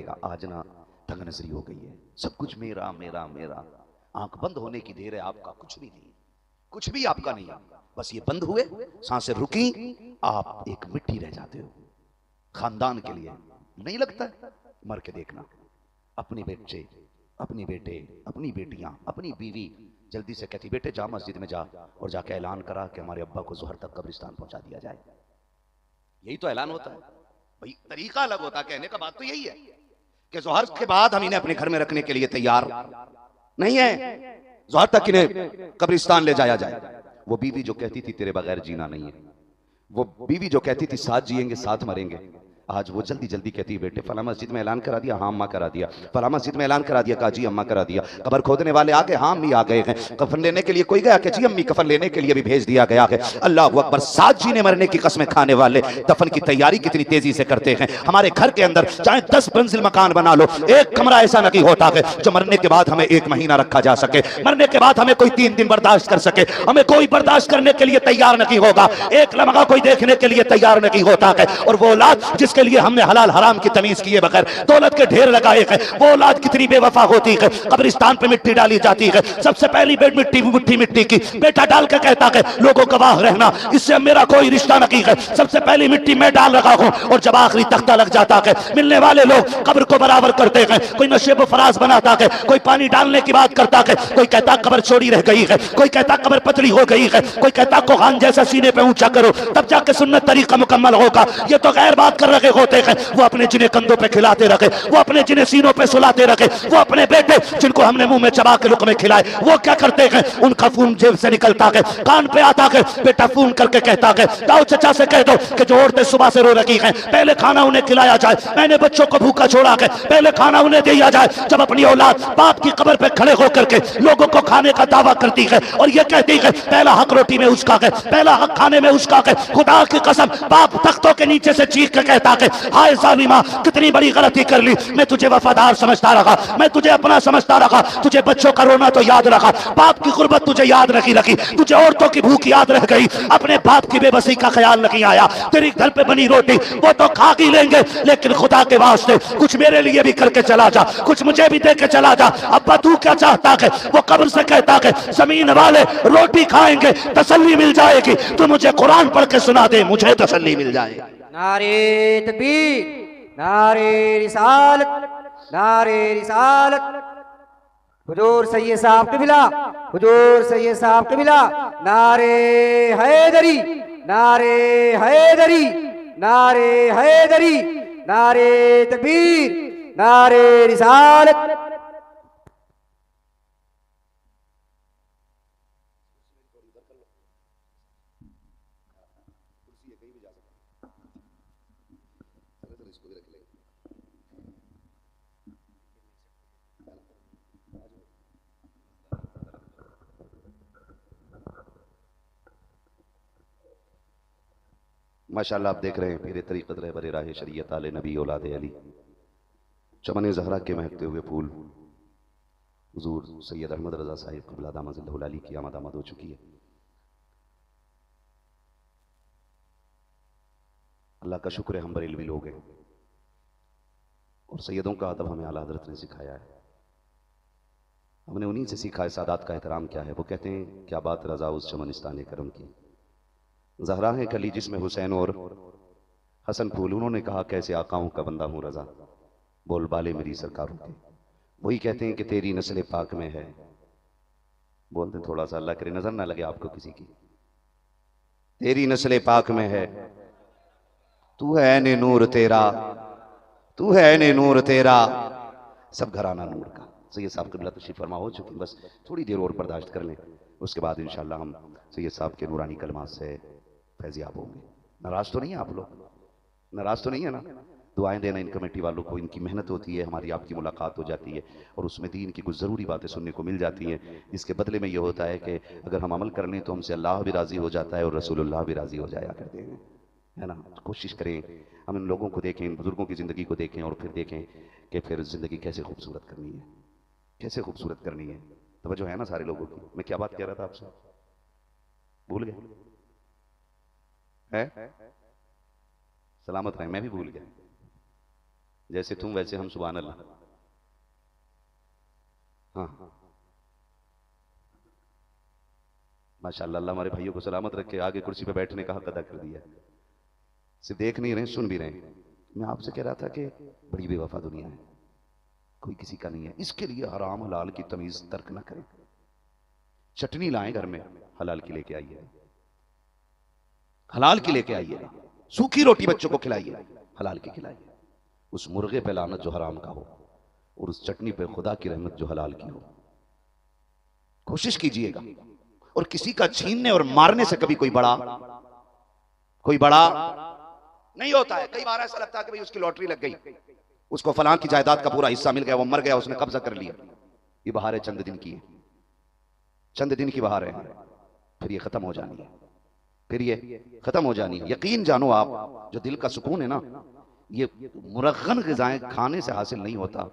लगेगा आज ना तंग नजरी हो गई है, सब कुछ मेरा मेरा मेरा। आंख बंद होने की देर है, आपका कुछ भी नहीं, कुछ भी आपका नहीं। बस ये बंद हुए, सांसें रुकी, आप एक मिट्टी रह जाते हो। खानदान के लिए नहीं लगता है? मर के देखना, अपने बच्चे, अपने बेटे, अपनी बेटियां, अपनी बीवी जल्दी से कहती बेटे जा मस्जिद में जा और जाके ऐलान करा कि हमारे अब्बा को जोहर तक कब्रिस्तान पहुंचा दिया जाए। यही तो ऐलान होता है भाई, तरीका अलग होता है कहने का। बात तो यही है कि जोहर के बाद हम इन्हें अपने घर में रखने के लिए तैयार नहीं है, जोहर तक इन्हें कब्रिस्तान ले जाया जाए। वो बीवी जो कहती थी तेरे बगैर जीना नहीं है, वो बीवी जो कहती थी साथ जिएंगे साथ मरेंगे, आज वो जल्दी जल्दी कहती है बेटे फला मस्जिद में ऐलान करा दिया, हाँ अम्मा करा दिया। फला मस्जिद में ऐलान करा दिया, कहा जी अम्मा करा दिया। कब्र खोदने वाले आ गए, हाँ अम्मी आ गए हैं। कफन लेने के लिए कोई गया कि जी अम्मी कफन लेने के लिए भी भेज दिया गया है। अल्लाह अकबर, साथ जीने मरने की कसमें खाने वाले दफन की तैयारी कितनी तेजी से करते हैं। हमारे घर के अंदर चाहे 10 मंजिल मकान बना लो, एक कमरा ऐसा नहीं होता है जो मरने के बाद हमें 1 महीना रखा जा सके, मरने के बाद हमें कोई 3 दिन बर्दाश्त कर सके। हमें कोई बर्दाश्त करने के लिए तैयार नहीं होगा, एक लम्हा कोई देखने के लिए तैयार नहीं होता है। और वो औलाद जिसके लिए हमने हलाल हराम की तमीज किए बगैर दौलत के ढेर लगाए हैं, वो औलाद कितनी बेवफा होती है। कब्रिस्तान पे मिट्टी डाली जाती है, सबसे पहली बेड मिट्टी मुट्ठी मिट्टी की बेटा डाल के कहता है लोगों गवाह रहना, इससे मेरा कोई रिश्ता नहीं है, सबसे पहली मिट्टी मैं डाल रखा हूं। और जब आखिरी तख्ता लग जाता है, मिलने वाले लोग कब्र को बराबर करते हैं। कोई नशेब फराज बनाता है, कोई पानी डालने की बात करता है, कोई कहता कब्र छोड़ी रह गई है, कोई कहता कब्र पतली हो गई है, कोई कहता कोहान जैसा सीने पे ऊंचा करो तब जाके सुन्नत तरीका मुकम्मल होगा। ये तो गैर बात कर रहे होते हैं। वो अपने जिन्हें कंधों पे खिलाते रखे, वो अपने जिन्हें सीनों पे सुलाते रखे, वो अपने बेटे जिनको हमने मुंह में चबा के लुक़मे खिलाए, वो क्या करते हैं, उनका खून जेब से निकलता है, कान पे आता है, बेटा फोन करके कहता है दाऊ चचा से कह दो कि जो औरतें सुबह से रो रही हैं पहले खाना उन्हें खिलाया जाए, मैंने बच्चों को भूखा छोड़ा है पहले खाना उन्हें दिया जाए। जब अपनी औलाद बाप की कब्र पे खड़े होकर के लोगों को खाने का दावा करती है और ये कहती है पहला हक रोटी में उसका है, पहला हक खाने में उसका है, खुदा की कसम बाप तख्तों के नीचे से चीख के कहता है हाय जालिमा कितनी बड़ी गलती कर ली, मैं तुझे वफादार समझता रहा, मैं तुझे अपना समझता रहा, तुझे बच्चों का रोना तो याद रखा, बाप की गुर्बत तुझे याद नहीं रखी, तुझे औरतों की भूख याद रह गई, अपने बाप की बेबसी का ख्याल नहीं आया, तेरी घर पे बनी रोटी वो तो खा ही लेंगे लेकिन खुदा के वास्ते कुछ मेरे लिए भी करके चला जा, कुछ मुझे भी दे के चला जा। अब्बा तू क्या चाहता है, वो कब्र से कहता है जमीन वाले रोटी खाएंगे तसल्ली मिल जाएगी, तू मुझे कुरान पढ़ के सुना दे मुझे तसल्ली मिल जाएगी। नारे तकबीर, नारे रिसालत, नारे रिसालत। हुजूर सैयद साहब कबिला, हुजूर सैयद साहब कबिला, नारे हैदरी, नारे हैदरी, नारे हैदरी, नारे तकबीर, नारे रिसालत। माशाअल्लाह आप देख रहे हैं पीरे तरीक़त रहबर राह शरीयत आले नबी औलाद अली, चमन ज़हरा के महकते हुए फूल हुजूर सैयद अहमद रज़ा साहिब क़िबला दामद अली की आमद हो चुकी है। अल्लाह का शुक्र है हम बरेलवी लोग हैं और सैयदों का अदब हमें आला हज़रत ने सिखाया है, हमने उन्हीं से सीखा है सादात का एहतराम क्या है। वो कहते हैं क्या बात रज़ा उस चमनिस्तान करम की, ज़हरा है कली जिसमें हुसैन और हसन फूल, उन्होंने कहा कैसे आकाओं का बंदा हूँ रज़ा, बोल बाले मेरी सरकारों के। वही कहते हैं कि तेरी नस्ल पाक में है, बोलते थोड़ा सा अल्लाह करे नजर ना लगे आपको किसी की, तेरी नस्ल पाक में है, तू है ने नूर तेरा, तू है ने नूर तेरा, सब घराना नूर का। सैयद साहब क़िबला तशरीफ़ फरमा हो चुकी, बस थोड़ी देर और बर्दाश्त कर लें, उसके बाद इंशाअल्लाह हम सैयद साहब के नूरानी कलमात से फैज़याब होंगे। नाराज़ तो नहीं है आप लोग, नाराज़ तो नहीं है ना? दुआएं देना इन कमेटी वालों को, इनकी मेहनत होती है, हमारी आपकी मुलाकात हो जाती है और उसमें दीन की कुछ ज़रूरी बातें सुनने को मिल जाती हैं। इसके बदले में ये होता है कि अगर हम अमल कर लें तो हमसे अल्लाह भी राज़ी हो जाता है और रसूलुल्लाह भी राज़ी हो जाया करते हैं, है ना? कोशिश करें हम इन लोगों को देखें, इन बुज़ुर्गों की ज़िंदगी को देखें और फिर देखें कि फिर ज़िंदगी कैसे खूबसूरत करनी है, कैसे खूबसूरत करनी है। तवज्जो है ना सारे लोगों की? मैं क्या बात कह रहा था आपसे, भूल गए है? सलामत रहे, मैं भी भूल गया। जैसे तुम वैसे हम, सुभान अल्लाह। हाँ माशाअल्लाह, अल्लाह हमारे भाइयों को सलामत रखे, आगे कुर्सी पे बैठने का हक अदा कर दिया। सिर्फ देख नहीं रहे, सुन भी रहे हैं। मैं आपसे कह रहा था कि बड़ी बेवफा दुनिया है, कोई किसी का नहीं है। इसके लिए हराम हलाल की तमीज तर्क ना करें। चटनी लाएं घर में, हलाल की लेके आइए, हलाल की लेके आइए। सूखी रोटी बच्चों को खिलाइए, हलाल की खिलाइए। उस मुर्गे पे लानत जो हराम का हो, और उस चटनी पे खुदा की रहमत जो हलाल की हो। कोशिश कीजिएगा। और किसी का छीनने और मारने से कभी कोई बड़ा नहीं होता है। कई बार ऐसा लगता है कि भाई उसकी लॉटरी लग गई, उसको फलां की जायदाद का पूरा हिस्सा मिल गया, वो मर गया, उसने कब्जा कर लिया। ये बहारें चंद दिन की है, चंद दिन की बहारें हैं, फिर ये खत्म हो जानी है, फिर ये खत्म हो जानी है। यकीन जानो आप, जो दिल का सुकून है ना, ये मुरगन ग़िज़ाएं खाने से हासिल नहीं होता।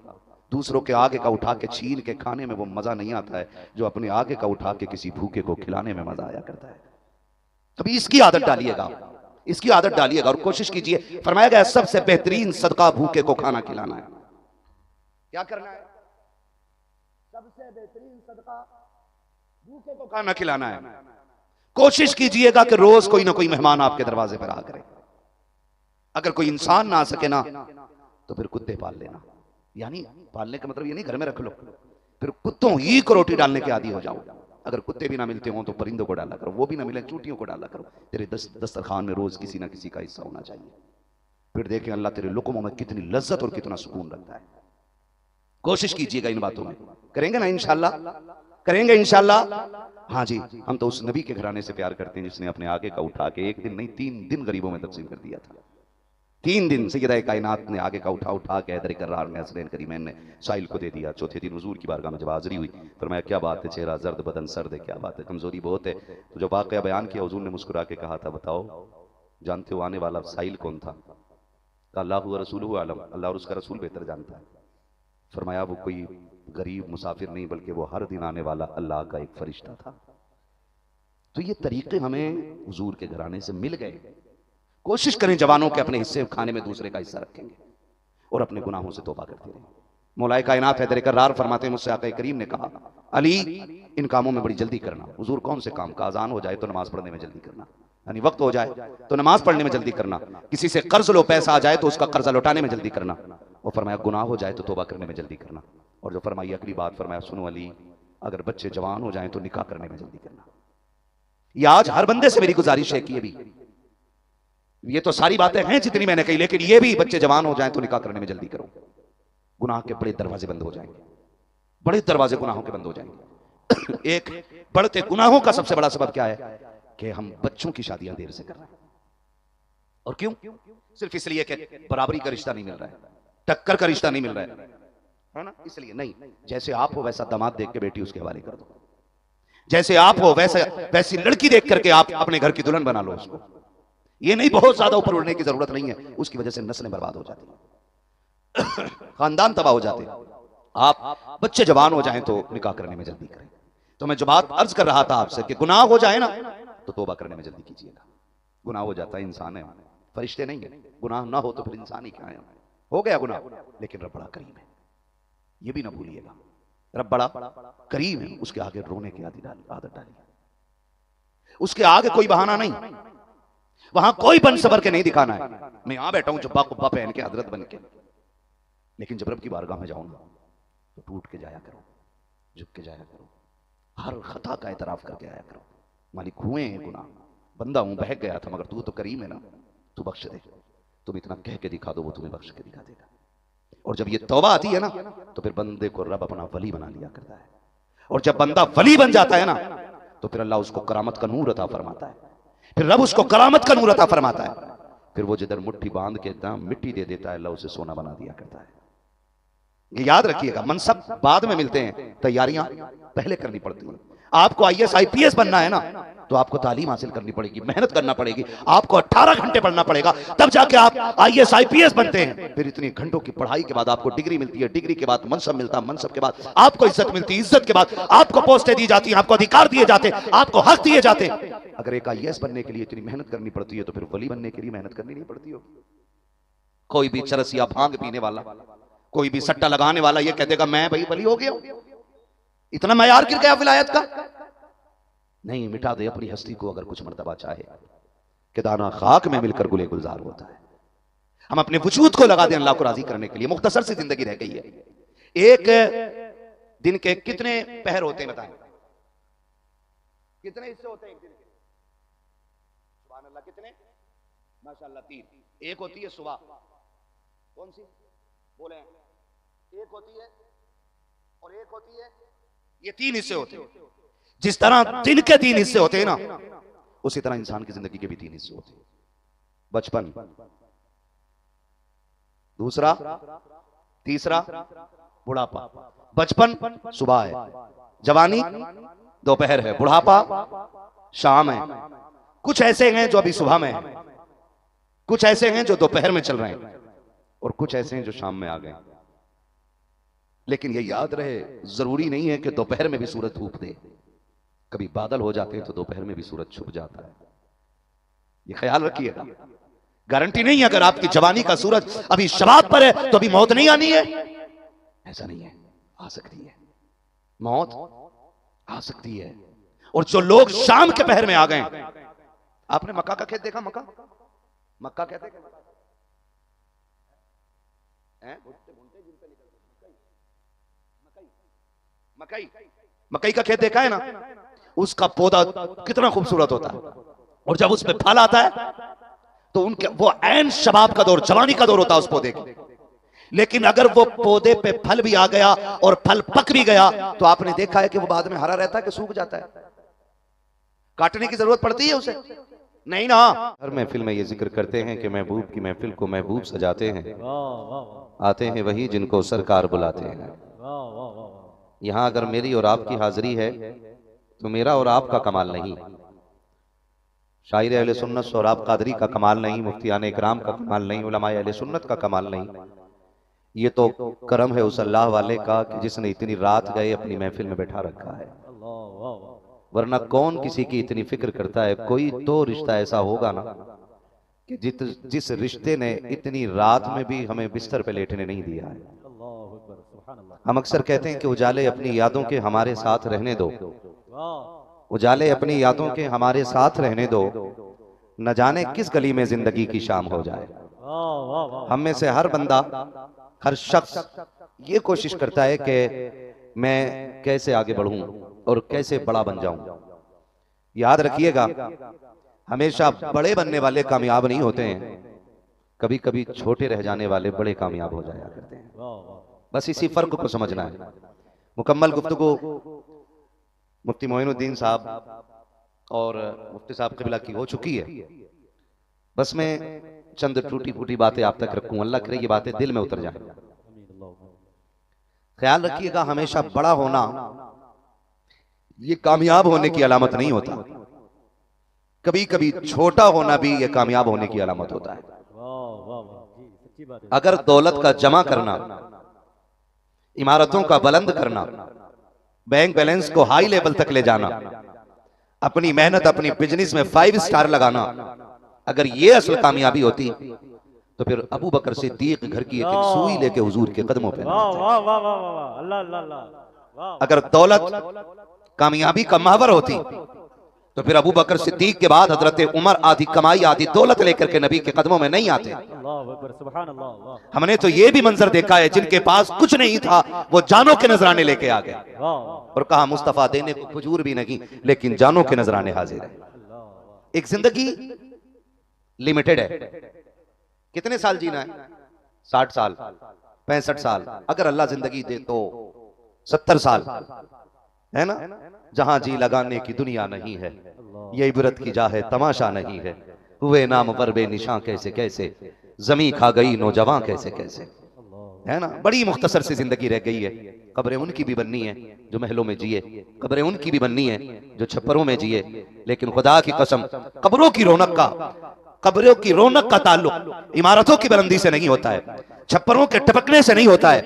दूसरों के आगे का उठा के छीन के खाने में वो मजा नहीं आता है जो अपने आगे का उठा के किसी भूखे को खिलाने में मजा आया करता है। कभी इसकी आदत डालिएगा, इसकी आदत डालिएगा और कोशिश कीजिए। फरमाया गया सबसे बेहतरीन सदका भूखे को खाना खिलाना है। क्या करना है? सबसे बेहतरीन सदका भूखे को खाना खिलाना है। कोशिश कीजिएगा कि रोज कोई ना कोई मेहमान आपके दरवाजे पर आ करे। अगर कोई इंसान ना आ सके ना, तो फिर कुत्ते पाल लेना। यानी पालने का मतलब ये नहीं घर में रख लो, फिर कुत्तों ही को रोटी डालने के आदी हो जाओ। अगर कुत्ते भी ना मिलते हो तो परिंदों को डाला करो, वो भी ना मिले चूटियों को डाला करो। तेरे दस्तरखान में रोज किसी ना किसी का हिस्सा होना चाहिए। फिर देखें अल्लाह तेरे लुक़्मों में कितनी लज्जत और कितना सुकून रखता है। कोशिश कीजिएगा इन बातों में। करेंगे ना इंशाअल्लाह? करेंगे इंशाअल्लाह। हाँ जी, हम तो उस नबी के घराने से प्यार करते हैं जिसने अपने आगे का उठा के एक दिन नहीं 3 दिन गरीबों में तकसीम कर दिया था। 3 दिन सैयदा कायनात ने आगे का उठा के हैदर कर्रार ने, हसनैन करीमैन ने साहिल को दे दिया। चौथे दिन हुजूर की बारगाह में जब हाज़िरी हुई, फरमाया क्या बात है, चेहरा जर्द बदन सर्द है, क्या बात है, कमजोरी बहुत है। तो जब वाक़या बयान किया, हुजूर ने मुस्कुरा के कहा था बताओ जानते हो आने वाला साहिल कौन था? कहा अल्लाह व रसूलुहु आलम, अल्लाह और उसका रसूल बेहतर जानता है। फरमाया वो कोई गरीब मुसाफिर नहीं, बल्कि वो हर दिन आने वाला अल्लाह का एक फरिश्ता था। तो ये तरीके हमें हुजूर के घराने से मिल गए। कोशिश करें जवानों के अपने हिस्से खाने में दूसरे का हिस्सा रखेंगे और अपने गुनाहों से तौबा करते रहें। मौलाए कायनात हैदर कर्रार फरमाते हैं, मुझसे आक़ा करीम ने कहा अली इन कामों में बड़ी जल्दी करना। हुजूर कौन से काम का? अज़ान हो जाए तो नमाज पढ़ने में जल्दी करना, यानी वक्त हो जाए तो नमाज पढ़ने में जल्दी करना। किसी से कर्ज लो, पैसा आ जाए तो उसका कर्जा लौटाने में जल्दी करना। और फरमाया गुनाह हो जाए तो तौबा करने में जल्दी करना। और जो फरमाई अगली बात, फरमाया सुनो अली, अगर बच्चे जवान हो जाएं तो निकाह करने में जल्दी करना। ये आज हर बंदे से मेरी गुजारिश है कि ये तो सारी बातें हैं जितनी मैंने कही, लेकिन ये भी बच्चे जवान हो जाएं तो निकाह करने में जल्दी करो। गुनाह के बड़े दरवाजे बंद हो जाएंगे, बड़े दरवाजे गुनाहों के बंद हो जाएंगे। एक बढ़ते गुनाहों का सबसे बड़ा सबब क्या है कि हम बच्चों की शादियां देर से कर रहे हैं। और क्यों? सिर्फ इसलिए कि बराबरी का रिश्ता नहीं मिल रहा है, टक्कर का रिश्ता नहीं मिल रहा है ना, इसलिए नहीं। जैसे आप हो वैसा दामाद देख के बेटी उसके हवाले कर दो, जैसे आप हो वैसी लड़की देख करके आप अपने घर की दुल्हन बना लो उसको। ये नहीं बहुत ज्यादा ऊपर उड़ने की जरूरत नहीं है, उसकी वजह से नस्लें बर्बाद हो जाती हैं, खानदान तबाह हो जाते हैं। आप बच्चे जवान हो जाएं तो निकाह करने में जल्दी करें। तो मैं जो बात अर्ज कर रहा था आपसे कि गुनाह हो जाए ना तो तौबा करने में जल्दी कीजिएगा। गुनाह हो जाता है, इंसान है, फरिश्ते नहीं है। गुनाह ना हो तो फिर इंसान ही क्या है? हो गया गुनाह, लेकिन रब बड़ा करीम है, ये भी ना भूलिएगा। रब बड़ा करीम है, उसके आगे रोने की आदत डालिए। उसके आगे कोई बहाना नहीं, वहां कोई बन सबर के नहीं दिखाना है। मैं यहां बैठा हूं जुब्बा कुब्बा पहन के हजरत बन के, लेकिन जब रब की बारगाह में जाऊंगा तो टूट के जाया करो, झुक के जाया करो, हर खता का एतराफ करके आया करो। मालिक हुए हैं गुनाह, बंदा हूं, बहक गया था, मगर तू तो करीम है ना, तू बख्श दे। तुम इतना कह के दिखा दो, वो तुम्हें बख्श के दिखा देगा। और जब ये तौबा आती है ना तो फिर बंदे को रब अपना वली बना लिया करता है। और जब बंदा वली बन जाता है ना तो फिर अल्लाह उसको करामत का नूर अता फरमाता है। फिर रब उसको करामत का नूर अता फरमाता है। फिर वो जिधर मुट्ठी बांध के दाम मिट्टी दे देता है, अल्लाह उसे सोना बना दिया करता है। ये याद रखिएगा, मनसब बाद में मिलते हैं, तैयारियां पहले करनी पड़ती हैं। आपको IAS IPS बनना है ना तो आपको तालीम हासिल करनी पड़ेगी, मेहनत करना पड़ेगी, आपको 18 घंटे पढ़ना पड़ेगा, तब जाके आप IAS IPS बनते हैं। फिर इतनी घंटों की पढ़ाई के बाद आपको डिग्री मिलती है, डिग्री के बाद मनसब मिलता है, मनसब के बाद आपको इज्जत मिलती है, इज्जत के बाद आपको पोस्टें दी जाती हैं, आपको अधिकार दिए जाते हैं, आपको हक दिए जाते हैं। अगर एक IAS बनने के लिए इतनी मेहनत करनी पड़ती है तो फिर वली बनने के लिए मेहनत करनी नहीं पड़ती होगी। कोई भी चरस या भांग पीने वाला, कोई भी सट्टा लगाने वाला ये कह देगा मैं भाई वली हो गया हूं। इतना मयार गिर गया विलायत का। नहीं, मिटा दे अपनी हस्ती को अगर कुछ मर्तबा चाहे कि दाना खाक में मिलकर गुले गुलजार होता है। हम अपने वजूद को लगा दें अल्लाह को राजी करने के लिए। मुख्तसर सी जिंदगी रह गई है। एक दिन के कितने पहर होते हैं बताएं? कितने हिस्से होते हैं एक दिन के? सुभान अल्लाह, कितने? माशाअल्लाह 3। एक होती है सुबह, कौन सी बोले? एक होती है और एक होती है, ये 3 हिस्से होते हैं। जिस तरह दिन के 3 हिस्से होते हैं ना, उसी तरह इंसान की जिंदगी के भी 3 हिस्से होते हैं। बचपन, दूसरा, तीसरा बुढ़ापा। बचपन सुबह है, जवानी दोपहर है, बुढ़ापा शाम है। कुछ ऐसे हैं जो अभी सुबह में हैं, कुछ ऐसे हैं जो दोपहर में चल रहे हैं, और कुछ ऐसे हैं जो शाम में आ गए। लेकिन ये याद रहे, जरूरी नहीं है कि दोपहर में भी सूरज धूप दे। कभी बादल हो जाते हैं तो दोपहर में भी सूरज छुप जाता है। ये ख्याल रखिएगा। गारंटी नहीं है अगर आपकी जवानी का सूरज अभी शबाब पर है तो अभी मौत नहीं आनी है, ऐसा नहीं है। आ सकती है, मौत आ सकती है। और जो लोग शाम के पहर में आ गए, आपने मक्का का खेत देखा? मक्का, मक्का कहते हैं मकई, मकई का खेत देखा है ना? उसका पौधा कितना खूबसूरत होता है, और जब उसमें फल आता है तो उनके वो ऐन शबाब का दौर, जवानी का दौर होता है उस पौधे की। लेकिन अगर वो पौधे पे फल भी आ गया और फल पक भी गया तो आपने देखा है कि वो बाद में हरा रहता है कि सूख जाता है? काटने की जरूरत पड़ती है उसे? नहीं ना। हर महफिल में ये जिक्र करते हैं कि महबूब की महफिल को महबूब सजाते हैं, आते हैं वही जिनको सरकार बुलाते हैं। यहां अगर मेरी और आपकी हाजिरी है तो मेरा और आपका कमाल नहीं, शायर अहले सुन्नत सोहराब कादरी का कमाल नहीं, मुफ्तियान इकराम का कमाल नहीं, उलमाए अहले सुन्नत का कमाल नहीं। ये तो करम है उस अल्लाह वाले का कि जिसने इतनी रात गए अपनी महफिल में बैठा रखा है। वरना कौन किसी की इतनी फिक्र करता है? कोई तो रिश्ता ऐसा होगा ना कि जिस रिश्ते ने इतनी रात में भी हमें बिस्तर पे लेटने नहीं दिया है। हम अक्सर कहते हैं कि उजाले अपनी यादों के हमारे साथ रहने दो, उजाले अपनी यादों के हमारे साथ रहने दो, न जाने किस गली में जिंदगी की शाम हो जाए। हम में से हर बंदा, हर शख्स ये कोशिश करता है कि मैं कैसे आगे बढ़ूं और कैसे बड़ा बन जाऊं। याद रखिएगा, हमेशा बड़े बनने वाले कामयाब नहीं होते हैं, कभी कभी छोटे रह जाने वाले बड़े कामयाब हो जाया करते हैं। बस इसी फर्क को समझना है। मुकम्मल गुफ्तगू मुफ्ती मोइनुद्दीन साहब और मुफ्ती साहब क़िबला की हो चुकी है। बस मैं चंद टूटी फूटी बातें आप तक रखूं, अल्लाह करे ये बातें दिल में उतर जाएं। ख्याल रखिएगा, हमेशा बड़ा होना ये कामयाब होने की अलामत नहीं होता, कभी कभी छोटा होना भी ये कामयाब होने की अलामत होता है। अगर दौलत का जमा करना, इमारतों का बुलंद करना, बैंक बैलेंस को हाई लेवल तक ले जाना, अपनी मेहनत अपनी बिजनेस में 5 स्टार लगाना, अगर ये असल कामयाबी होती तो फिर अबू बकर सिद्दीक घर की एक सुई लेके हुजूर के कदमों पे। अगर दौलत कामयाबी का महवर होती तो फिर अबू बकर सिद्दीक के बाद हजरत उमर आधी कमाई आधी दौलत लेकर के नबी के कदमों में नहीं आते। हमने तो ये भी मंजर देखा है, जिनके पास कुछ नहीं था वो जानों के नजराने लेके आ गए और कहा मुस्तफा देने को खजूर भी नहीं लेकिन जानों के नजराने हाजिर है। एक जिंदगी लिमिटेड है, कितने साल जीना है? 60 साल, 65 साल, अगर अल्लाह जिंदगी दे तो 70 साल, है ना? जहां जी लगाने की दुनिया नहीं है, ये इबरत की जा है तमाशा नहीं है, हुए नाम वरबे निशां कैसे कैसे, जमी खा गई नौजवान कैसे कैसे, है ना? बड़ी मुख्तसर सी जिंदगी रह गई है। कब्रें उनकी भी बननी है जो महलों में जिए, कब्रें उनकी भी बननी है जो छप्परों में जिए, लेकिन खुदा की कसम कब्रों की रौनक का ताल्लुक इमारतों की बुलंदी से नहीं होता है, छप्परों के टपकने से नहीं होता है।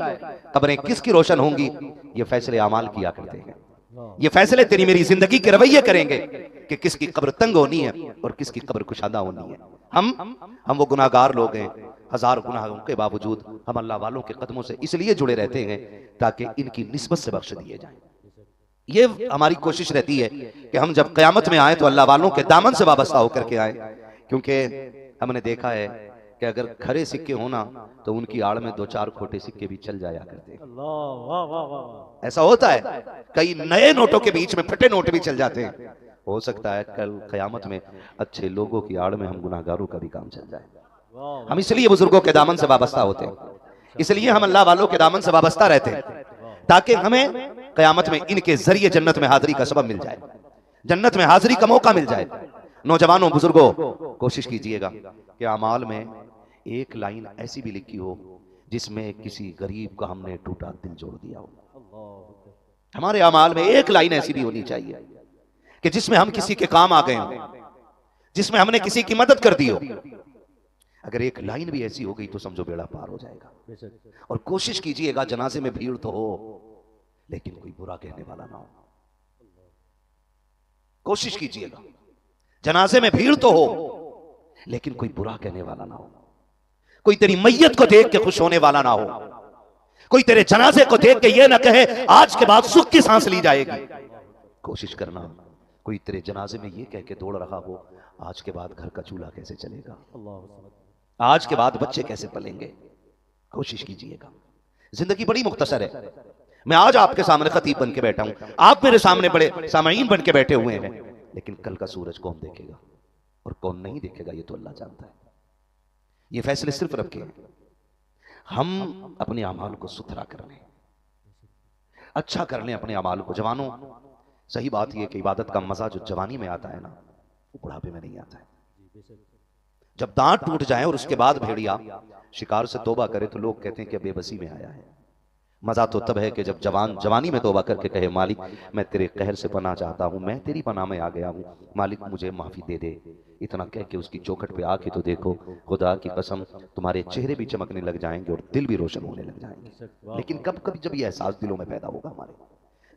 कब्रें किसकी रोशन होंगी ये फैसले अमाल किया करते हैं। ये फैसले तेरी मेरी जिंदगी के रवैये करेंगे कि किसकी कब्र तंग होनी है और किसकी कब्र कुशादा होनी है। हम वो गुनाहगार लोग हैं, हजार गुनाहों के बावजूद हम अल्लाह वालों के कदमों से इसलिए जुड़े रहते हैं ताकि इनकी निस्बत से बख्श दिए जाएं। ये हमारी कोशिश रहती है कि हम जब क़यामत में आए तो अल्लाह वालों के दामन से वाबस्ता होकर के आए, क्योंकि हमने देखा है कि अगर खरे सिक्के होना तो उनकी आड़ में 2-4 खोटे सिक्के भी चल जाया करते हैं। ऐसा होता है, कई नए नोटों के बीच में फटे नोट भी चल जाते हैं। हो सकता है कल क़यामत में अच्छे लोगों की आड़ में हम गुनाहगारों का भी काम चल जाए। हम इसलिए बुजुर्गों के दामन से वाबस्ता होते हैं, इसलिए हम अल्लाह वालों के दामन से वाबस्ता रहते हैं ताकि हमें क़यामत में इनके जरिए जन्नत में हाजिरी का सबब मिल जाए, जन्नत में हाजिरी का मौका मिल जाए। नौजवानों बुजुर्गों, कोशिश कीजिएगा कि अमाल में एक लाइन ऐसी भी लिखी हो जिसमें किसी गरीब का हमने टूटा दिल जोड़ दिया हो। हमारे अमाल में एक लाइन ऐसी भी होनी चाहिए कि जिसमें हम किसी के काम आ गए हों, जिसमें हमने किसी की मदद कर दी हो। अगर एक लाइन भी ऐसी हो गई तो समझो बेड़ा पार हो जाएगा। और कोशिश कीजिएगा जनाजे में भीड़ तो हो लेकिन कोई बुरा कहने वाला ना हो। कोशिश कीजिएगा जनाजे में भीड़ तो हो लेकिन कोई बुरा कहने वाला ना हो। कोई तेरी मैयत को देख के खुश होने वाला ना हो। कोई तेरे जनाजे को देख के ये ना कहे आज के बाद सुख की सांस ली जाएगी। कोशिश करना कोई तेरे जनाजे में ये कह के दौड़ रहा हो आज के बाद घर का चूल्हा कैसे चलेगा, आज के बाद बच्चे कैसे पलेंगे। कोशिश कीजिएगा। जिंदगी बड़ी मुख्तसर है। मैं आज आपके सामने खतीब बन के बैठा हूं, आप मेरे सामने बड़े सामाईन बन के बैठे हुए हैं, लेकिन कल का सूरज कौन देखेगा और कौन नहीं देखेगा ये तो अल्लाह जानता है। ये फैसले सिर्फ रब के हैं। हम अपने अमाल को सुथरा कर लें, अच्छा कर लें अपने अमाल को। जवानों, सही बात यह कि इबादत का मजा जो जवानी में आता है ना वो बुढ़ापे में नहीं आता है। जब दांत टूट जाए और उसके बाद भेड़िया शिकार से तौबा करे तो लोग कहते हैं कि बेबसी में आया है। मजा तो तब है कि जब जवानी में तौबा करके कहे मालिक मैं तेरे कहर से पनाह चाहता हूं, मैं तेरी पनाह में आ गया हूं, मालिक मुझे माफी दे दे। इतना कह के उसकी चौखट पे आके तो देखो, खुदा की कसम तुम्हारे चेहरे भी चमकने लग जाएंगे और दिल भी रोशन होने लग जाएंगे। लेकिन कब कभी जब ये एहसास दिलों में पैदा होगा,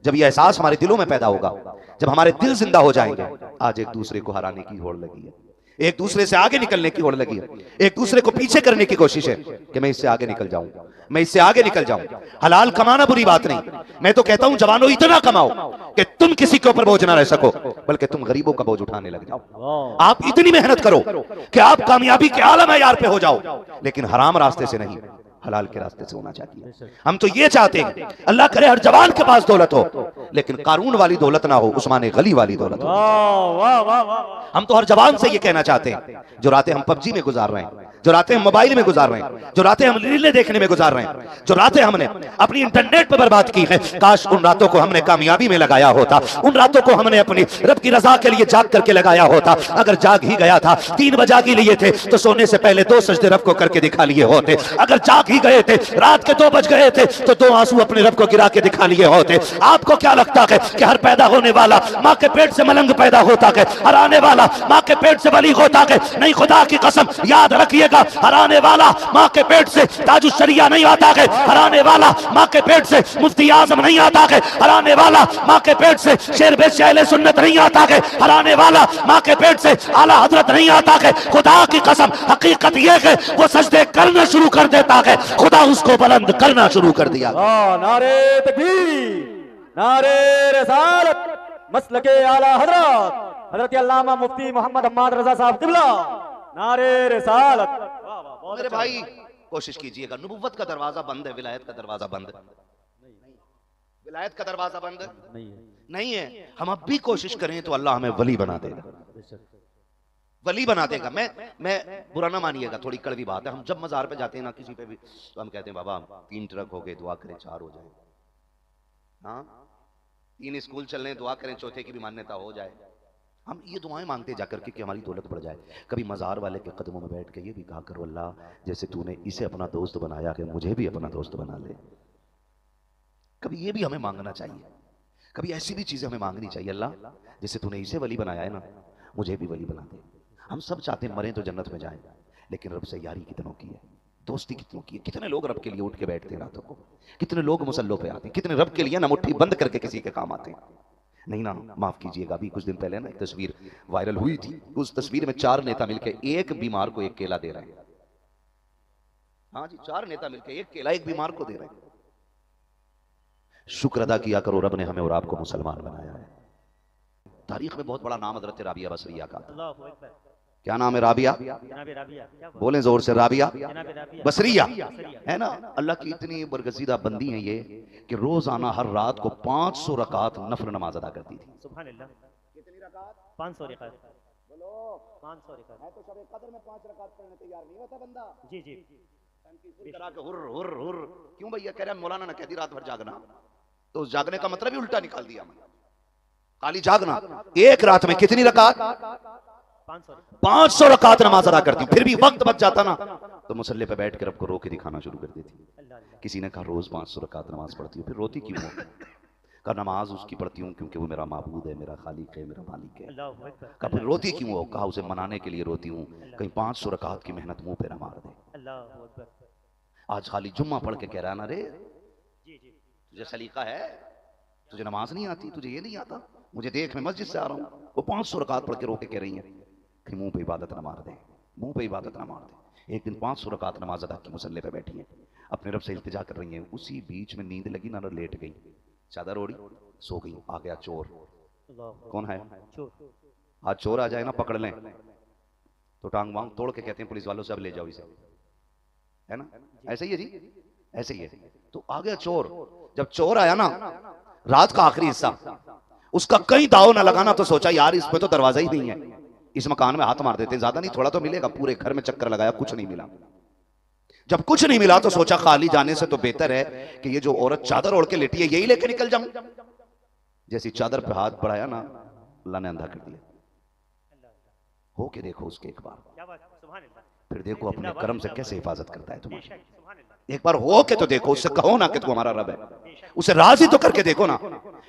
जब ये एहसास हमारे दिलों में पैदा होगा, जब हमारे दिल जिंदा हो जाएंगे। आज एक दूसरे को हराने की होड़ लगी है, एक दूसरे से आगे निकलने की होड़ लगी है, एक दूसरे को पीछे करने की कोशिश है कि मैं इससे आगे निकल जाऊं, मैं इससे आगे निकल जाऊं। हलाल कमाना बुरी बात नहीं, मैं तो कहता हूं जवानों इतना कमाओ कि तुम किसी के ऊपर बोझ ना रह सको, बल्कि तुम गरीबों का बोझ उठाने लग जाओ। आप इतनी मेहनत करो कि आप कामयाबी के आला मयार पे हो जाओ, लेकिन हराम रास्ते से नहीं, हलाल के रास्ते से होना चाहिए। हम तो ये चाहते हैं अल्लाह करे हर जवान के पास दौलत हो, लेकिन कारून वाली दौलत ना हो, उस्मान गली वाली दौलत हो। हम तो हर जवान से ये कहना चाहते हैं जो रातें हम पबजी में गुजार रहे हैं, जो रातें हम मोबाइल में गुजार रहे हैं, जो रातें हम रीलें देखने में गुजार रहे हैं, जो रातें हमने अपनी इंटरनेट पर बर्बाद की है, काश उन रातों को हमने कामयाबी में लगाया होता, उन रातों को हमने अपनी रब की रजा के लिए जाग करके लगाया होता। अगर जाग ही गया था, 3 बजा के लिए थे तो सोने से पहले 2 सजदे रब को करके दिखा लिए होते। अगर जाग ही गए थे, रात के 2 बज गए थे तो 2 आंसू अपने रब को गिरा के दिखा लिए होते। आपको क्या लगता है कि हर पैदा होने वाला माँ के पेट से मलंग पैदा होता है, हर आने वाला माँ के पेट से बलीग होता है? नहीं, खुदा की कसम याद रखिएगा, हराने वाला माँ के पेट से ताजुश शरिया नहीं आता है, हराने वाला माँ के पेट से मुफ्ती आजम नहीं आता है, हराने वाला माँ के पेट से शेर बेश अहले सुन्नत नहीं आता है, हराने वाला माँ के पेट से आला हजरत नहीं आता है। खुदा की कसम हकीकत यह है वो सजदे करना शुरू कर देता है, खुदा उसको बुलंद करना शुरू कर दिया। नारे तकबीर, नारे रिसालत, मसलके आला हजरत हजरत अल्लामा मुफ्ती मोहम्मद हम्माद रजा साहब किबला, नारे रिसालत। मेरे भाई कोशिश कीजिएगा, नबुव्वत का दरवाजा बंद है, विलायत का दरवाजा बंद है, विलायत का दरवाजा बंद नहीं है। हम अब भी कोशिश करें तो अल्लाह हमें वली बना देगा, वली बना देगा। मैं बुरा ना मानिएगा, थोड़ी कड़वी बात है। हम जब मजार पे जाते हैं ना किसी पे भी तो हम कहते हैं बाबा 3 ट्रक हो गए, दुआ करें 4 हो जाए, हाँ 3 स्कूल चल रहे, दुआ करें चौथे की भी मान्यता हो जाए। हम ये दुआएं मांगते जाकर के कि हमारी दौलत बढ़ जाए। कभी मजार वाले के कदमों में बैठ के ये भी कहा करो, अल्लाह जैसे तूने इसे अपना दोस्त बनाया है मुझे भी अपना दोस्त बना ले। कभी ये भी हमें मांगना चाहिए, कभी ऐसी भी चीजें हमें मांगनी चाहिए, अल्लाह जैसे तूने इसे वली बनाया है ना मुझे भी वली बना दे। हम सब चाहते हैं मरें तो जन्नत में जाएं, लेकिन रब से यारी कितनों की है, दोस्ती कितनों की है। कितने लोग रब के लिए उठ के बैठते हैं रातों को, कितने लोग मुसल्लों पे आते हैं, कितने रब के लिए ना मुट्ठी बंद करके किसी के काम आते हैं। नहीं ना, माफ कीजिएगा, अभी कुछ दिन पहले ना एक तस्वीर वायरल हुई थी, उस तस्वीर में 4 नेता मिलकर एक बीमार को 1 केला दे रहे हैं। हाँ जी, 4 नेता मिलकर एक केला एक बीमार को दे रहे हैं। शुक्र अदा किया करो, रब ने हमें और आपको मुसलमान बनाया है। तारीख में बहुत बड़ा नाम हजरत राबिया बसरिया का। क्या नाम है? राबिया। बोलें जोर से, राबिया बसरिया है ना। अल्लाह की इतनी बरगजीदा बंदी है ये कि रोजाना हर रात को 500 रकात नफल नमाज अदा करती थी। सुभान अल्लाह। कितनी रकात? 500 रकात। बोलो 500 रकात। मैं तो शब कदर में 5 रकात पढ़ने तैयार नहीं होता बंदा। जी जी। क्यों भैया? कह रहा मौलाना ने कह दी रात भर जागना, तो उस जागने का मतलब ही उल्टा निकाल दिया मैंने। खाली जागना। एक रात में कितनी रकात? 500 रकात नमाज अदा करती। फिर भी वक्त बच जाता ना तो मुसल्ले पे बैठ कर रब को रो के दिखाना शुरू कर देती। किसी ने कहा रोज 500 रकात नमाज पढ़ती हूँ, फिर रोती क्यों हो? कहा नमाज उसकी पढ़ती हूँ क्योंकि वो मेरा माबूद है, मेरा खालिक है, मेरा मालिक है। कहा फिर रोती क्यों हो? कहा उसे मनाने के लिए रोती हूँ, कहीं 500 रकात की मेहनत मुंह पे ना मार दे। आज खाली जुम्मा पढ़ के कह रहा ना रे तुझे सलीका है, तुझे नमाज नहीं आती, तुझे ये नहीं आता, मुझे देख मैं मस्जिद से आ रहा हूँ। वो 500 रकात पढ़ के रो के कह रही है कि मुंह पे इबादत ना मार दे, मुंह पे इबादत ना मार दे। एक दिन 500 रकात नमाज अदा की, मुसल्ले पे बैठी है, अपने रब से इल्तिजा कर रही है। उसी बीच में नींद लगी ना, लेट गई, चादर ओढ़ी, सो गई। आ गया चोर। कौन है? आज चोर आ जाए ना पकड़ लें तो टांग वांग तोड़ के कहते हैं पुलिस वालों से अब ले जाओ इसे, है ना? ऐसे ही है जी, ऐसे ही है। तो आ गया चोर। जब चोर आया ना, रात का आखिरी हिस्सा, उसका कहीं दाव ना लगाना तो सोचा यार इसमें तो दरवाजा ही नहीं है, इस मकान में हाथ मार देते, ज्यादा नहीं थोड़ा तो मिलेगा। पूरे घर में चक्कर लगाया, कुछ नहीं मिला। जब कुछ नहीं मिला तो सोचा खाली जाने से तो बेहतर है कि ये जो औरत चादर ओढ़ के लेटी है यही लेके निकल जाऊं। जैसी चादर पे हाथ बढ़ाया ना, अल्लाह ने अंधा कर दिया। हो के देखो उसके एक बार, फिर देखो अपने कर्म से कैसे हिफाजत करता है तुम्हारी। एक बार हो के तो देखो, उससे कहो ना कि तू हमारा रब है, उसे राजी तो करके देखो ना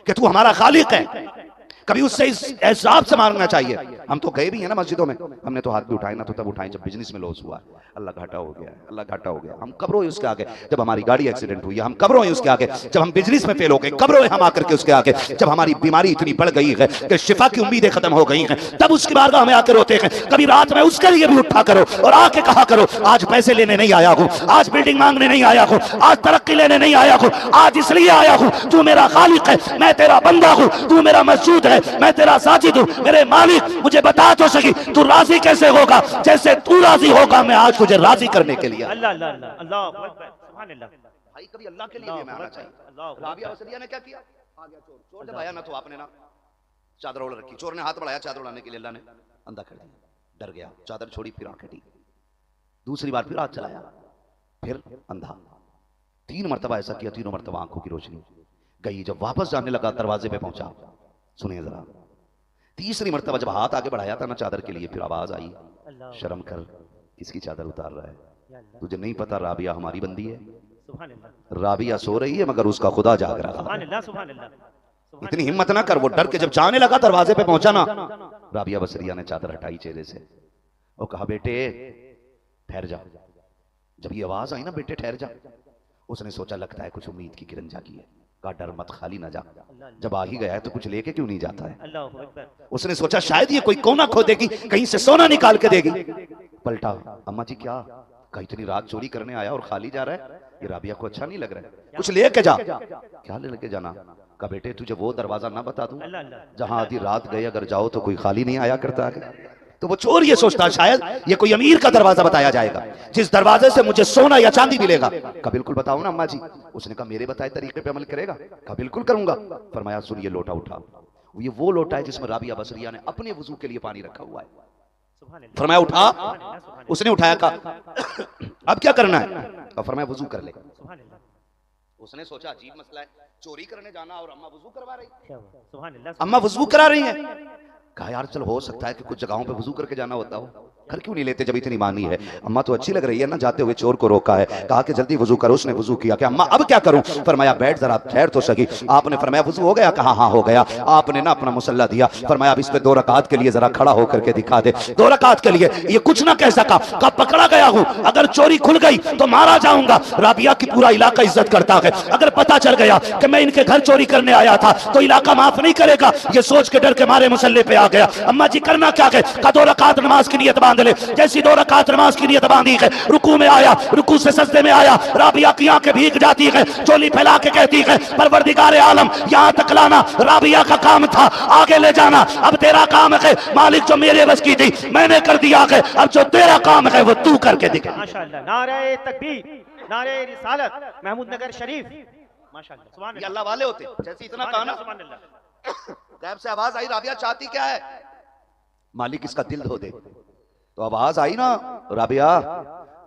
कि तू हमारा खालिक है। कभी उससे इस एहसास से मांगना चाहिए। हम तो गए भी हैं ना मस्जिदों में, हमने तो हाथ भी उठाए ना तो तब उठाए जब बिजनेस में लॉस हुआ, अल्लाह घाटा हो गया, अल्लाह घाटा हो गया। हम कब रोए उसके आगे जब हमारी गाड़ी एक्सीडेंट हुई है, हम कब रोए उसके आगे जब हम बिजनेस में फेल हो गए, कब रोए हम आकर के उसके आगे जब हमारी बीमारी इतनी बढ़ गई है कि शिफा की उम्मीदें खत्म हो गई हैं, तब उसकी बारगाह में आकर रोते हैं। कभी रात में उसके लिए भी उठा करो और आके कहा करो आज पैसे लेने नहीं आया हूँ, आज बिल्डिंग मांगने नहीं आया हूँ, आज तरक्की लेने नहीं आया हूँ, आज इसलिए आया हूँ तू मेरा खालिक है, मैं तेरा बंदा हूँ, तू मेरा मस्जूद है, मैं तेरा साजिद हूँ, मेरे मालिक मुझे बता तो सकी तू राजी कैसे होगा? जैसे तू राजी होगा मैं आज तुझे राजी करने के लिए। अल्लाह अल्लाह अल्लाह अल्लाह सुभान अल्लाह। भाई कभी अल्लाह के लिए भी मैं आना चाहिए। राबिया बसरिया ने क्या किया? आ गया चोर। चोर जब आया ना तो आपने ना चादर ओढ़ रखी, चोर ने हाथ बढ़ाया चादर उड़ाने के लिए, अल्लाह ने अंधा कर दिया, डर गया, चादर छोड़ी, फिर आंखें टी, दूसरी बार फिर हाथ चलाया, फिर अंधा। 3 मरतबा ऐसा किया, तीनों मरतबा आंखों की रोशनी गई। जब वापस जाने लगा दरवाजे पे पहुंचा, सुनिए जरा, तीसरी मरतबा जब हाथ आगे बढ़ाया था ना चादर के लिए, फिर आवाज आई शर्म कर, किसकी चादर उतार रहा है? तुझे नहीं पता राबिया हमारी बंदी है? राबिया सो रही है मगर उसका खुदा जाग रहा है। इतनी हिम्मत ना कर। वो डर के जब जाने लगा दरवाजे पे पहुंचा ना, राबिया बसरिया ने चादर हटाई चेहरे से और कहा बेटे ठहर जा। जब ये आवाज आई ना बेटे ठहर जा, उसने सोचा लगता है कुछ उम्मीद की किरण जागी है। कहा डर मत, खाली ना जा, जब आ ही गया है तो कुछ लेके क्यों नहीं जाता है? उसने सोचा शायद ये कोई कोना खोदेगी, कहीं से सोना निकाल के देगी। पलटा, अम्मा जी क्या? कहीं इतनी रात चोरी करने आया और खाली जा रहा है, ये राबिया को अच्छा नहीं लग रहा है, कुछ लेके जा। क्या लेके जाना? कहा बेटे तुझे वो दरवाजा ना बता दूं जहां आधी रात गए अगर जाओ तो कोई खाली नहीं आया करता है? तो वो चोर ये सोचता शायद ये कोई अमीर का दरवाजा बताया जाएगा जिस दरवाजे से मुझे सोना या चांदी मिलेगा। कहा बिल्कुल बताओ ना अम्मा जी। उसने कहा मेरे बताए तरीके पे अमल करेगा? कहा बिल्कुल करूंगा। फरमाया सुनिए लोटा उठा। ये वो लोटा है जिसमें राबिया बसरिया ने अपने वजू के लिए पानी रखा हुआ है। फरमाया उठा। उसने उठाया, कहा अब क्या करना है? फरमाया वजू कर ले। उसने सोचा अजीब मसला है, चोरी करने जाना और अम्मा वजू करवा रही, अम्मा वजू करा रही है। कहा यार चल हो सकता है कि कुछ जगहों पे वजू करके जाना होता हो, घर क्यों नहीं लेते जब इतनी मानी है? अम्मा तो अच्छी लग रही है ना। जाते हुए चोर को रोका है, कहा कि जल्दी वजू करो। उसने वजू किया। कि अम्मा अब क्या करूं? फरमाया बैठ जरा ठहर तो सकी। आपने फरमाया वजू हो गया? कहा हाँ हो गया। आपने ना अपना मुसल्ला दिया। फरमाया अब इस पे 2 रकात के लिए जरा खड़ा होकर के दिखा दे। 2 रकात के लिए ये कुछ ना कह सका। कहा पकड़ा गया हूं, अगर चोरी खुल गई तो मारा जाऊंगा। राबिया की पूरा इलाका इज्जत करता है, अगर पता चल गया कि मैं इनके घर चोरी करने आया था तो इलाका माफ नहीं करेगा। ये सोच के डर के मारे मुसल्ले पे आ गया। अम्मा जी करना क्या है? कहा 2 रकात नमाज की नियत बांध बदले। जैसी 2 रकात नमाज की नियत बांधी है, रुकू में आया, रुकू से सजदे में आया, राबिया की आंखें भीग जाती है, चोली फैला के कहती है परवरदिगार आलम यहाँ तक लाना राबिया का काम था, आगे ले जाना अब तेरा काम है। मालिक जो मेरे बस की थी मैंने कर दिया है, अब जो तेरा काम है वो तू करके दिखा। माशाअल्लाह, नारे तकबीर, नारे रिसालत, महमूद नगर शरीफ। माशाअल्लाह, सुभान ये अल्लाह वाले होते, जैसे इतना कहा ना गैब से आवाज आई, राबिया चाहती क्या है, मालिक इसका दिल धो दे। तो आवाज आई ना, राबिया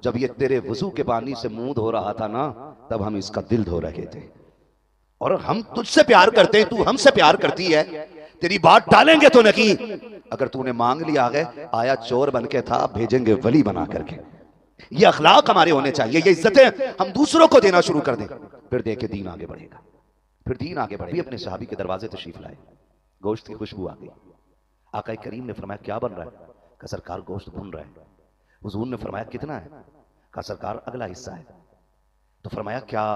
जब ये तेरे वजू के पानी से मुंह धो रहा था ना, तब हम इसका दिल धो रहे थे। और हम तुझसे प्यार करते हैं, तू हमसे प्यार करती है, तेरी बात डालेंगे तो नहीं, अगर तूने मांग लिया है, आया चोर बन के था, भेजेंगे वली बना करके। ये अखलाक हमारे होने चाहिए, ये इज्जतें हम दूसरों को देना शुरू कर दें, फिर देखे दीन आगे बढ़ेगा, फिर दीन आगे बढ़ेगा। अपने सहाबी के दरवाजे तशरीफ लाए, गोश्त की खुशबू आ गई। आका करीम ने फरमाया क्या बन रहा है, कहा सरकार गोश्त भून रहा है। हुजूर ने फरमाया कितना है, कहा सरकार अगला हिस्सा है। तो फरमाया क्या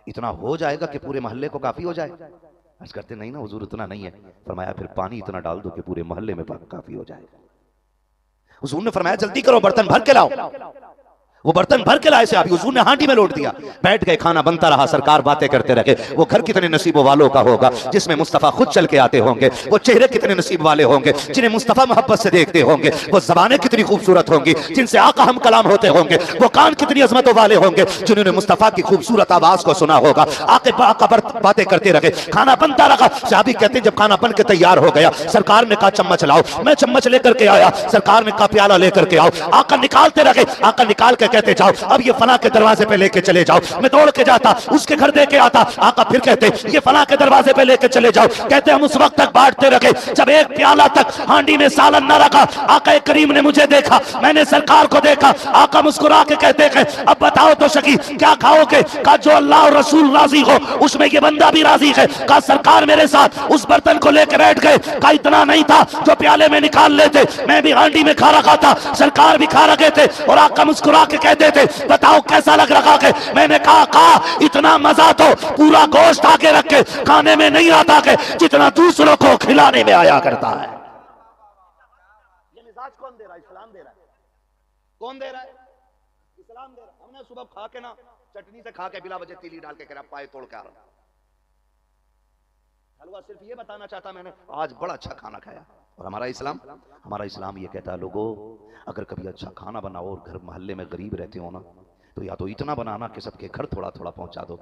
इतना हो जाएगा कि पूरे मोहल्ले को काफी हो जाए। अर्ज करते नहीं ना हुजूर इतना नहीं है। फरमाया फिर पानी इतना डाल दो कि पूरे मोहल्ले में काफी हो जाएगा। हुजूर ने फरमाया जल्दी करो, बर्तन भर के लाओ। वो बर्तन भर के लाए से अभी हुजूर ने हांडी में लौट दिया, बैठ गए, खाना बनता रहा, सरकार बातें करते रहे। वो घर कितने नसीबों वालों का होगा जिसमें मुस्तफा खुद चल के आते होंगे, वो चेहरे कितने नसीब वाले होंगे जिन्हें मुस्तफा मोहब्बत से देखते होंगे, वो जबानें कितनी खूबसूरत होंगी जिनसे आका हम कलाम होते होंगे, वो कान कितनी अजमतों वाले होंगे जिन्होंने मुस्तफा की खूबसूरत आवाज को सुना होगा। आके बातें करते रहे, खाना बनता रहा। साहबी कहते जब खाना बन के तैयार हो गया, सरकार ने कहा चम्मच लाओ, मैं चम्मच लेकर के आया, सरकार ने कहा प्याला लेकर के आओ। आका निकालते रहे, आका निकाल के कहते जाओ अब ये फला के दरवाजे पे लेके चले जाओ। मैं दौड़ के जाता, उसके घर दे के आता, आका फिर कहते ये फला के दरवाजे पे लेके चले जाओ। कहते हम उस वक्त तक बांटते रहे जब एक प्याला तक हांडी में सालन न रखा। आका करीम ने मुझे देखा, मैंने सरकार को देखा। आका मुस्कुरा के कहते हैं अब बताओ तो शकी क्या खाओगे। कहा जो अल्लाह और रसूल राजी हो उसमें ये बंदा भी राजी है। कहा सरकार मेरे साथ उस बर्तन को लेके बैठ गए। कहा इतना नहीं था जो प्याले में निकाल लेते, मैं भी हांडी में खा रखा था, सरकार भी खा रखे थे। और आका मुस्कुरा के कहते थे बताओ कैसा लग रहा है। मैंने कहा इतना मजा तो पूरा गोश्त आके रख के खाने में नहीं आता है जितना दूसरों को खिलाने में आया करता है। ये मिजाज कौन दे रहा है? इस्लाम दे रहा है। कौन दे रहा है? इस्लाम दे रहा है। हमने सुबह खा के ना चटनी से खा के बिला वजह तीली डाल के करा पाए तोड़ के आ रहा हलवा। सिर्फ ये बताना चाहता मैंने आज बड़ा अच्छा खाना खाया। और हमारा इस्लाम ये कहता है लोगों अगर कभी अच्छा खाना बनाओ और घर मोहल्ले में गरीब रहते हो ना, तो या तो इतना बनाना कि सबके घर थोड़ा थोड़ा पहुंचा दो,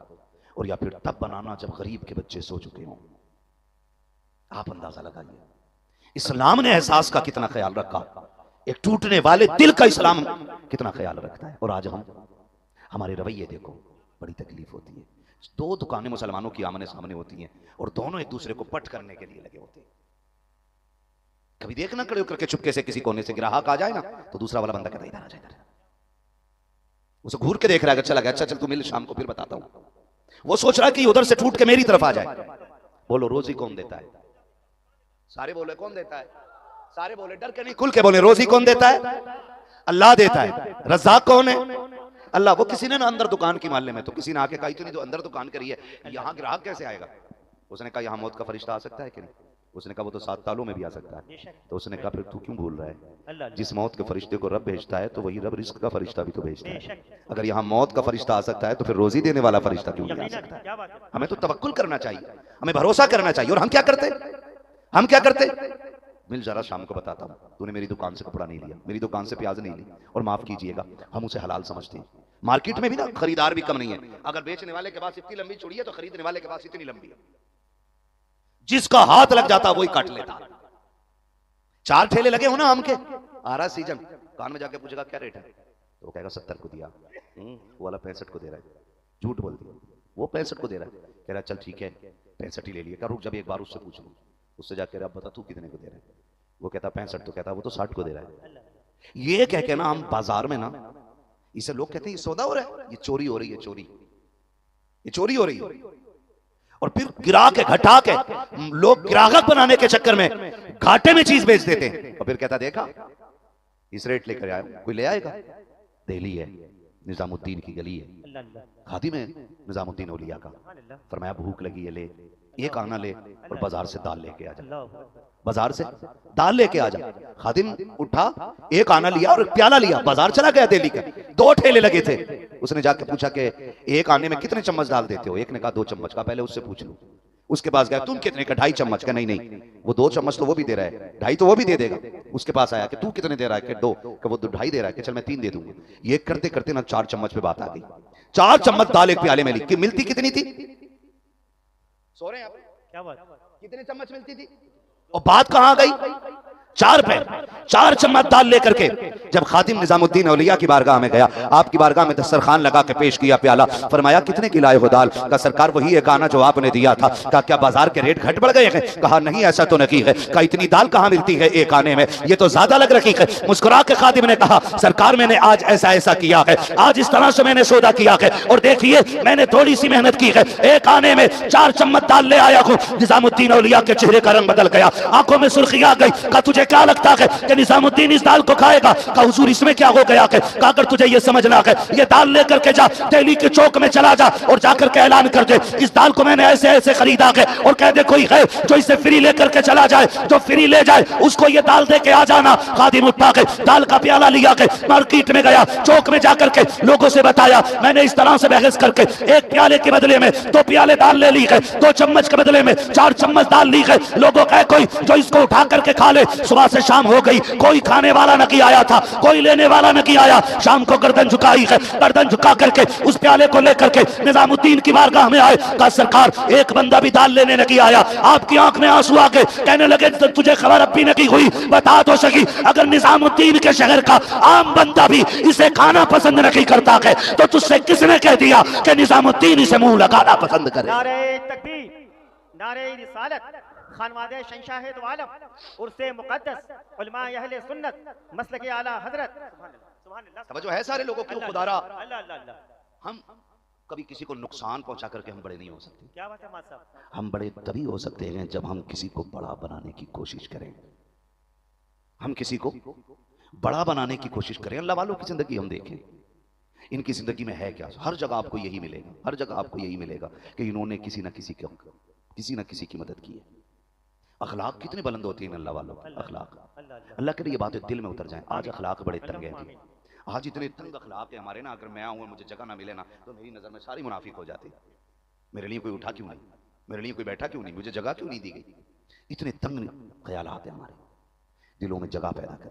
और या फिर तब बनाना जब गरीब के बच्चे सो चुके हों। आप अंदाजा लगाइए इस्लाम ने एहसास का कितना ख्याल रखा, एक टूटने वाले दिल का इस्लाम कितना ख्याल रखता है। और आज हमारे रवैये देखो, बड़ी तकलीफ होती है। 2 दुकानें मुसलमानों की आमने सामने होती हैं और दोनों एक दूसरे को पट करने के लिए लगे होते हैं। कभी देखना खड़े होकर के चुपके से किसी कोने से ग्राहक आ जाए ना, तो दूसरा वाला बंदा कहता है इधर आ जा, इधर। उसे घूर के देख रहा है, अच्छा लगा, अच्छा चल तू मिल शाम को फिर बताता हूं। वो सोच रहा है कि उधर से टूट के मेरी तरफ आ जाए। बोलो रोजी कौन देता है? सारे बोले कौन देता है? सारे बोले डर के नहीं खुल के बोले रोजी कौन देता है? अल्लाह देता है। रज़ाक कौन है? अल्लाह। वो किसी ने ना अंदर दुकान की मोहल्ले में तो किसी ने आके कहा इतनी तो अंदर दुकान करी है, यहाँ ग्राहक कैसे आएगा? उसने कहा यहाँ मौत का फरिश्ता आ सकता है कि नहीं? उसने कहा वो तो 7 तालों में भी आ सकता है। तो उसने कहा फिर तू क्यों भूल रहा है? जिस मौत के फरिश्ते को रब भेजता है तो वही रब रिस्क का फरिश्ता भी तो भेजता है। अगर यहाँ मौत का फरिश्ता आ सकता है तो फिर रोजी देने वाला फरिश्ता क्यों नहीं आ सकता है? हमें तो तवक्कुल करना चाहिए, हमें भरोसा करना चाहिए। और हम क्या करते? मिल जरा शाम को बताता हूँ, तूने मेरी दुकान से कपड़ा नहीं लिया, मेरी दुकान से प्याज नहीं ली, और माफ कीजिएगा हम उसे हलाल समझते हैं। मार्केट में भी ना खरीदार भी कम नहीं है। अगर बेचने वाले के पास इतनी लंबी चूड़ी है तो खरीदने वाले के पास इतनी लंबी है। जिसका हाथ लग जाता वही काट लेता। 4 ठेले लगे हो ना आम के, आ रहा सीजन, कान में जाके पूछेगा क्या रेट है, तो वो कहेगा 70 को दिया, वो वाला 65 को दे रहा है, झूठ बोल दिया, वो 65 को दे रहा है। कह रहा चल ठीक है 65 ही ले लिए। रुक जब एक बार उससे पूछ लूं, उससे जाके अब बता तू कितने को दे रहा है? वो कहता 65, तो कहता वो तो 60 को दे रहा है। ये कह के ना हम बाजार में ना, इसे लोग कहते हैं ये सौदा हो रहा है, ये चोरी हो रही है, ये चोरी हो रही है। और फिर गिरा के घटा के लोग ग्राहक बनाने के चक्कर में घाटे में चीज बेच देते हैं। और फिर कहता देखा इस रेट लेकर आया, कोई ले आएगा? दिल्ली है, निजामुद्दीन की गली है, खादी में निजामुद्दीन औलिया का। फरमाया भूख लगी है ले, एक आना ले और बाजार से दाल लेके आ जा। बाजार से दाल लेके आ जा। खादिम उठा, एक आना लिया और एक प्याला लिया, बाजार चला गया दिल्ली का। 2 ठेले लगे थे। उसने जाके पूछा कि एक आने में कितने चम्मच दाल देते हो? एक ने कहा 2 चम्मच का, पहले उससे पूछ लूं। उसके पास गया, तुम कितने का? 2.5 चम्मच का। नहीं नहीं, वो 2 चम्मच तो वो भी दे रहा है, 2.5 तो वो भी दे देगा। उसके पास आया कि तू कितने दे रहा है? कि 2। कि वो 2.5 दे रहा है, कि चल मैं 3 दे दूंगा। ये करते करते ना 4 चम्मच पे बात आ गई। 4 चम्मच दाल एक प्याले में ली। कि मिलती कितनी थी? सो रहे हैं आप? क्या बात? कितने चम्मच मिलती थी? और बात कहां गई? 4 पे 4 चम्मच दाल लेकर के जब खादिम निजामुद्दीन औलिया की बारगाह में गया, आपकी बारगाह में दस्तरखान लगा के पेश किया प्याला। फरमाया कितने की लाए हो दाल? का सरकार वही एक आना जो आपने दिया था। का क्या बाजार के रेट घट बढ़ गए हैं? कहा नहीं, ऐसा तो नहीं है। का इतनी दाल कहां मिलती है एक आने में? ये तो ज्यादा लग रही है। मुस्कुरा के खादिम ने कहा सरकार मैंने आज ऐसा ऐसा किया है, आज इस तरह से मैंने सौदा किया है, और देखिए मैंने थोड़ी सी मेहनत की है, एक आने में 4 चम्मच दाल ले आया हूं। निजामुद्दीन औलिया के चेहरे का रंग बदल गया, आंखों में सुर्खी आ गई। का तुझे क्या लगता है कि निजामुद्दीन इस दाल को खाएगा? का हुजूर इसमें क्या हो गया है? का अगर तुझे ये समझना है, ये दाल लेकर के जा, दिल्ली के चौक में चला जा और जाकर के ऐलान कर दे इस दाल को मैंने ऐसे ऐसे खरीदा है, और कह दे कोई है जो इसे फ्री लेकर के चला जाए, जो फ्री ले जाए उसको ये दाल दे के आ जाना। खादिम उठा के दाल का प्याला लिया के मार्केट में गया, चौक में जाकर के लोगों से बताया मैंने इस तरह से बहस करके एक प्याले के बदले में 2 प्याले दाल ले ली है, 2 चम्मच के बदले में 4 चम्मच दाल ली है। लोगों का कोई जो इसको उठा करके खा ले। सुबह से शाम हो गई, कोई खाने वाला नहीं आया था, कोई लेने वाला नहीं आया। शाम को गर्दन झुकाई है, गर्दन झुका करके उस प्याले को लेकर के निजामुद्दीन की बारगाह में आए। कहा सरकार एक बंदा भी दाल लेने नहीं आया। आपकी आंख में आंसू आ गए, कहने लगे तुझे खबर अब भी नहीं हुई, बता तो सकी अगर निजामुद्दीन के शहर का आम बंदा भी इसे खाना पसंद नहीं करता है तो तुझसे किसने कह दिया कि निजामुद्दीन इसे मुंह लगाना पसंद करे? नारे तकबीर, नारे रिसालत, खानवादे शहंशाह दो आलम, उर्से मुक़द्दस, उलमा अहले सुन्नत, मसलके आला हजरत। सुभान अल्लाह। समझो है सारे लोगों को खुदारा। अल्लाह अल्लाह अल्लाह। हम कभी किसी को नुकसान पहुंचा करके हम बड़े नहीं हो सकते। क्या बात है मां साहब? हम बड़े तभी हो सकते हैं जब हम किसी को बड़ा बनाने की कोशिश करें। हम किसी को बड़ा बनाने की कोशिश करें। अल्लाह वालों की जिंदगी हम देखें, इनकी जिंदगी में है क्या? हर जगह आपको यही मिलेगा, हर जगह आपको यही मिलेगा कि इन्होंने किसी ना किसी की मदद की है। अखलाक कितनी बुलंद होती है अल्लाह वालों की। अखलाक अल्लाह के लिए ये बातें दिल में उतर जाएं। आज अखलाक बड़े तंग हैं, आज इतने तंग अखलाक है हमारे ना, अगर मैं आऊँ और मुझे जगह ना मिले ना तो मेरी नजर में सारी मुनाफिक हो जाती। मेरे लिए कोई उठा क्यों नहीं, मेरे लिए कोई बैठा क्यों नहीं, मुझे जगह क्यों नहीं दी गई? इतने तंग ख्यालात है हमारे दिलों में, जगह पैदा करें।